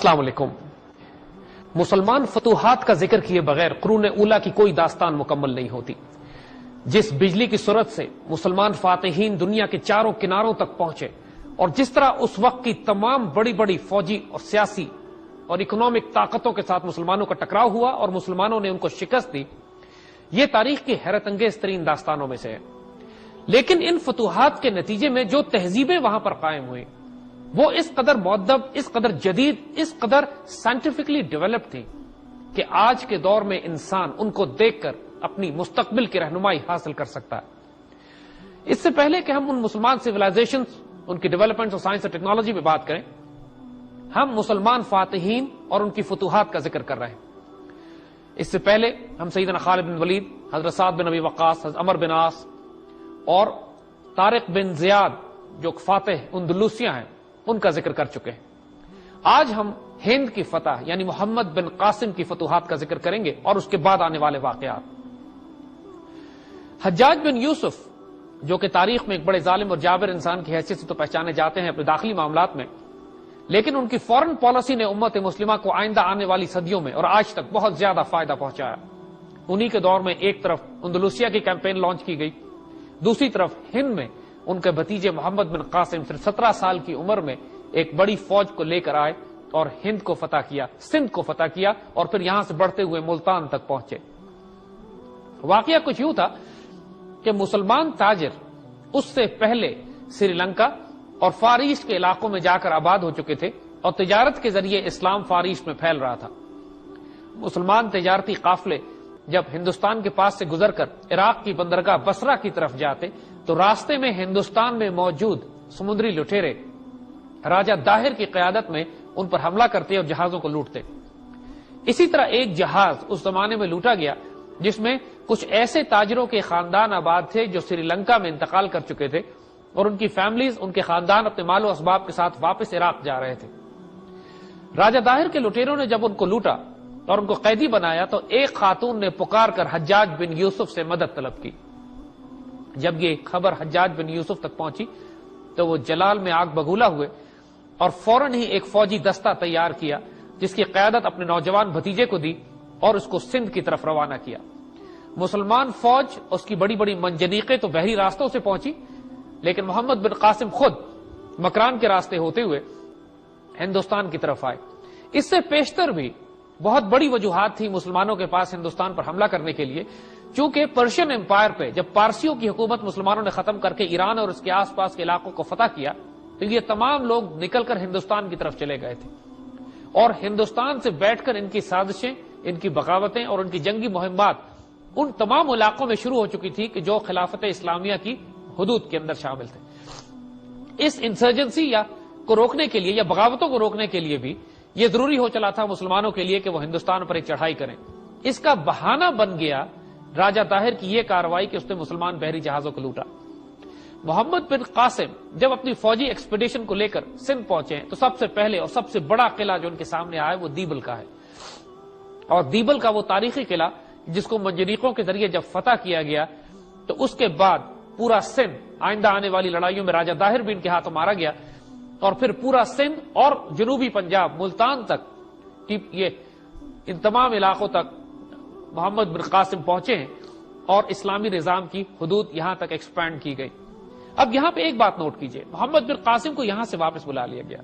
السلام علیکم۔ مسلمان فتوحات کا ذکر کیے بغیر قرون اولیٰ کی کوئی داستان مکمل نہیں ہوتی۔ جس بجلی کی سرعت سے مسلمان فاتحین دنیا کے چاروں کناروں تک پہنچے اور جس طرح اس وقت کی تمام بڑی بڑی فوجی اور سیاسی اور اکنامک طاقتوں کے ساتھ مسلمانوں کا ٹکراؤ ہوا اور مسلمانوں نے ان کو شکست دی، یہ تاریخ کی حیرت انگیز ترین داستانوں میں سے ہے۔ لیکن ان فتوحات کے نتیجے میں جو تہذیبیں وہاں پر قائم ہوئی وہ اس قدر مؤدب، اس قدر جدید، اس قدر سائنٹیفکلی ڈیولپ تھی کہ آج کے دور میں انسان ان کو دیکھ کر اپنی مستقبل کی رہنمائی حاصل کر سکتا ہے۔ اس سے پہلے کہ ہم ان مسلمان سیولائزیشن، ان کی ڈیولپمنٹ اور سائنس اور ٹیکنالوجی میں بات کریں، ہم مسلمان فاتحین اور ان کی فتوحات کا ذکر کر رہے ہیں۔ اس سے پہلے ہم سیدنا خالد بن ولید، حضرت سعد بن ابی وقاص، حضرت عمر بن عاص اور طارق بن زیاد جو فاتح اندلسیاں ہیں ان کا ذکر کر چکے ہیں۔ آج ہم ہند کی فتح یعنی محمد بن قاسم کی فتوحات کا ذکر کریں گے اور اس کے بعد آنے والے واقعات۔ حجاج بن یوسف جو کہ تاریخ میں ایک بڑے ظالم اور جابر انسان کی حیثیت سے تو پہچانے جاتے ہیں اپنے داخلی معاملات میں، لیکن ان کی فورن پالیسی نے امت مسلمہ کو آئندہ آنے والی صدیوں میں اور آج تک بہت زیادہ فائدہ پہنچایا۔ انہی کے دور میں ایک طرف اندلسیہ کی کیمپین لانچ کی گئی، دوسری طرف ہند میں ان کے بھتیجے محمد بن قاسم صرف 17 سال کی عمر میں ایک بڑی فوج کو لے کر آئے اور ہند کو فتح کیا، سندھ کو فتح کیا اور پھر یہاں سے بڑھتے ہوئے ملتان تک پہنچے۔ واقعہ کچھ یوں تھا کہ مسلمان تاجر اس سے پہلے سری لنکا اور فار ایسٹ کے علاقوں میں جا کر آباد ہو چکے تھے اور تجارت کے ذریعے اسلام فار ایسٹ میں پھیل رہا تھا۔ مسلمان تجارتی قافلے جب ہندوستان کے پاس سے گزر کر عراق کی بندرگاہ بصرہ کی طرف جاتے تو راستے میں ہندوستان میں موجود سمندری لٹیرے راجہ داہر کی قیادت میں ان پر حملہ کرتے اور جہازوں کو لوٹتے۔ اسی طرح ایک جہاز اس زمانے میں لوٹا گیا جس میں کچھ ایسے تاجروں کے خاندان آباد تھے جو سری لنکا میں انتقال کر چکے تھے اور ان کی فیملیز، ان کے خاندان اپنے مال و اسباب کے ساتھ واپس عراق جا رہے تھے۔ راجہ داہر کے لٹیروں نے جب ان کو لوٹا اور ان کو قیدی بنایا تو ایک خاتون نے پکار کر حجاج بن یوسف سے مدد طلب کی۔ جب یہ خبر حجاج بن یوسف تک پہنچی تو وہ جلال میں آگ بگولا ہوئے اور فوراً ہی ایک فوجی دستہ تیار کیا جس کی قیادت اپنے نوجوان بھتیجے کو دی اور اس کو سندھ کی طرف روانہ کیا۔ مسلمان فوج اس کی بڑی بڑی منجنیقیں تو بحری راستوں سے پہنچی، لیکن محمد بن قاسم خود مکران کے راستے ہوتے ہوئے ہندوستان کی طرف آئے۔ اس سے پیشتر بھی بہت بڑی وجوہات تھی مسلمانوں کے پاس ہندوستان پر حملہ کرنے کے لیے، چونکہ پرشین امپائر پہ جب پارسیوں کی حکومت مسلمانوں نے ختم کر کے ایران اور اس کے آس پاس کے علاقوں کو فتح کیا تو یہ تمام لوگ نکل کر ہندوستان کی طرف چلے گئے تھے اور ہندوستان سے بیٹھ کر ان کی سازشیں، ان کی بغاوتیں اور ان کی جنگی مہمات ان تمام علاقوں میں شروع ہو چکی تھی کہ جو خلافت اسلامیہ کی حدود کے اندر شامل تھے۔ اس انسرجنسی کو روکنے کے لیے یا بغاوتوں کو روکنے کے لیے بھی یہ ضروری ہو چلا تھا مسلمانوں کے لیے کہ وہ ہندوستان پر ایک چڑھائی کریں۔ اس کا بہانہ بن گیا راجہ طاہر کی یہ کارروائی کہ اس نے مسلمان بحری جہازوں کو لوٹا۔ محمد بن قاسم جب اپنی فوجی ایکسپیڈیشن کو لے کر سندھ پہنچے تو سب سے پہلے اور سب سے بڑا قلعہ جو ان کے سامنے آیا وہ دیبل کا ہے، اور دیبل کا وہ تاریخی قلعہ جس کو منجنیقوں کے ذریعے جب فتح کیا گیا تو اس کے بعد پورا سندھ آئندہ آنے والی لڑائیوں میں راجہ طاہر بھی ان کے ہاتھوں مارا گیا اور پھر پورا سندھ اور جنوبی پنجاب ملتان تک یہ ان تمام علاقوں تک محمد بن قاسم پہنچے ہیں اور اسلامی نظام کی حدود یہاں تک ایکسپینڈ کی گئی۔ اب یہاں پہ ایک بات نوٹ کیجئے، محمد بن قاسم کو یہاں سے واپس بلا لیا گیا،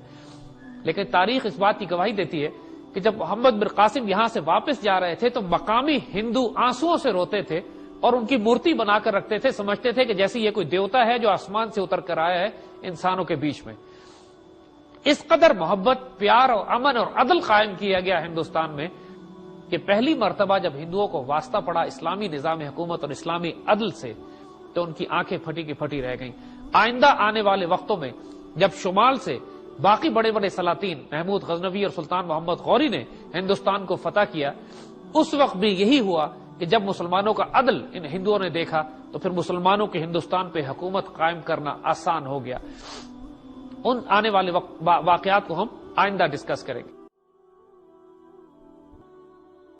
لیکن تاریخ اس بات کی گواہی دیتی ہے کہ جب محمد بن قاسم یہاں سے واپس جا رہے تھے تو مقامی ہندو آنسوؤں سے روتے تھے اور ان کی مورتی بنا کر رکھتے تھے، سمجھتے تھے کہ جیسے یہ کوئی دیوتا ہے جو آسمان سے اتر کر آیا ہے انسانوں کے بیچ میں۔ اس قدر محبت، پیار اور امن اور عدل قائم کیا گیا ہندوستان میں کہ پہلی مرتبہ جب ہندوؤں کو واسطہ پڑا اسلامی نظام حکومت اور اسلامی عدل سے تو ان کی آنکھیں پھٹی کی پھٹی رہ گئیں۔ آئندہ آنے والے وقتوں میں جب شمال سے باقی بڑے بڑے سلاطین محمود غزنوی اور سلطان محمد غوری نے ہندوستان کو فتح کیا، اس وقت بھی یہی ہوا کہ جب مسلمانوں کا عدل ان ہندوؤں نے دیکھا تو پھر مسلمانوں کے ہندوستان پہ حکومت قائم کرنا آسان ہو گیا۔ ان آنے والے واقعات کو ہم آئندہ ڈسکس کریں گے۔